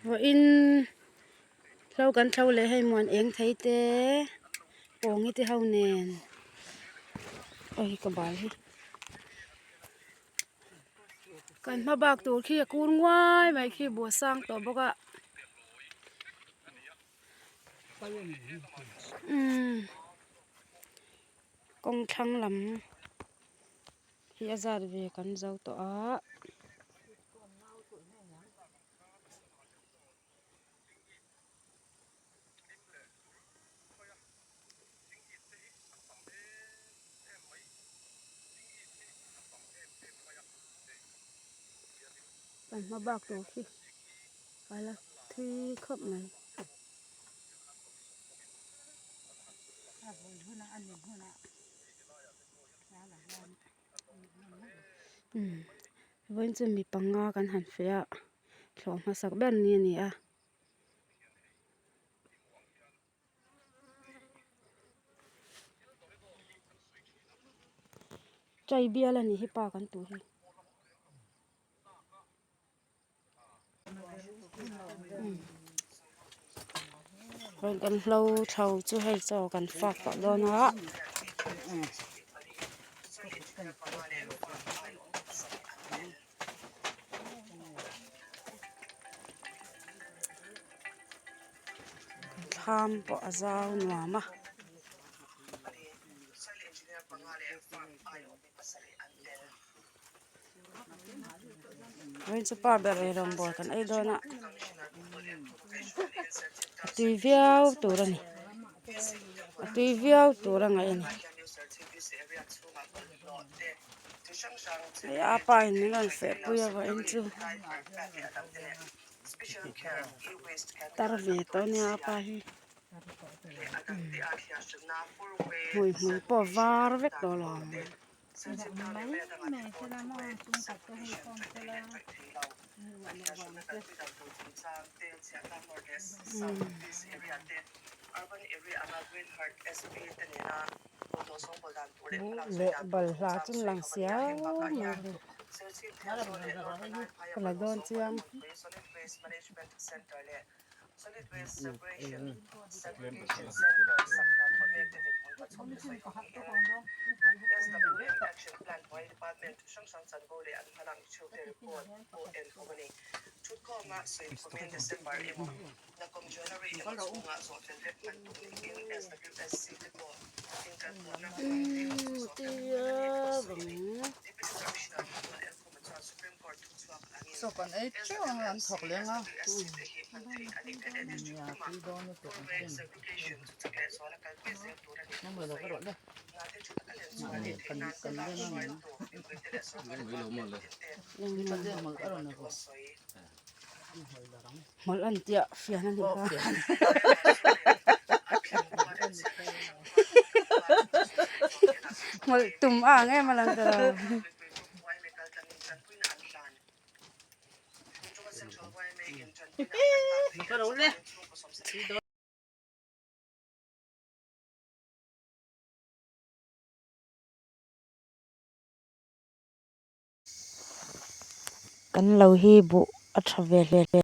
ว่าอินเรากันเท่าเลยให้มวนเองไทยเต้โป่งนี่ที่เฮาเนนโอ้ยกระบาลที่กันมาบากตัวขี้กูนง่ายไม่ขี้บัวสร้างตัวบอกอะกองทั้งลำที่อาจารย์เวกันเจ้าตัวกันมาบากตัวขี้ไปละที่ครบไหนวันจะมีปังงากันหันเฟียหลอมาสักแบบนี้นี่อะใจเบี้ยแล้วนี่ให้ปากันตัวที่เรากันเราเท่าจะให้เจ้ากันฝากต่อแล้วนะทำปะเจ้าหนัวมาวันจะป้าแบบรำบอยกันไอ้ดอนะตุยเวียวตัวนี่ตุยเวียวตัวไงนี่ไอ้อาไปนี่กันเฟะปุยว่าอินจูตาร์เวตัวนี่อาไปหุยหุยปอวาร์เวกตัวลองเละบอลลาจุนหลังเสียวก็ละโดนเชียงSolid waste separation segregation center Sakna connected in SWM action plan by department Shangshan Sanbole and Halang Children report ON Company should come so in December imo na kom January imo nga so development in SWSC ko tingkat mo na so còn ấy chứ ăn thọc lên á nhà tí đó nó tụt nó mười cái đoạn đây cần cần lên nó mình cần lên mà cái đoạn này một lần tiệt phiền anh một tùm nghe mà lần rồiกันเราฮีบุอัฐเวเล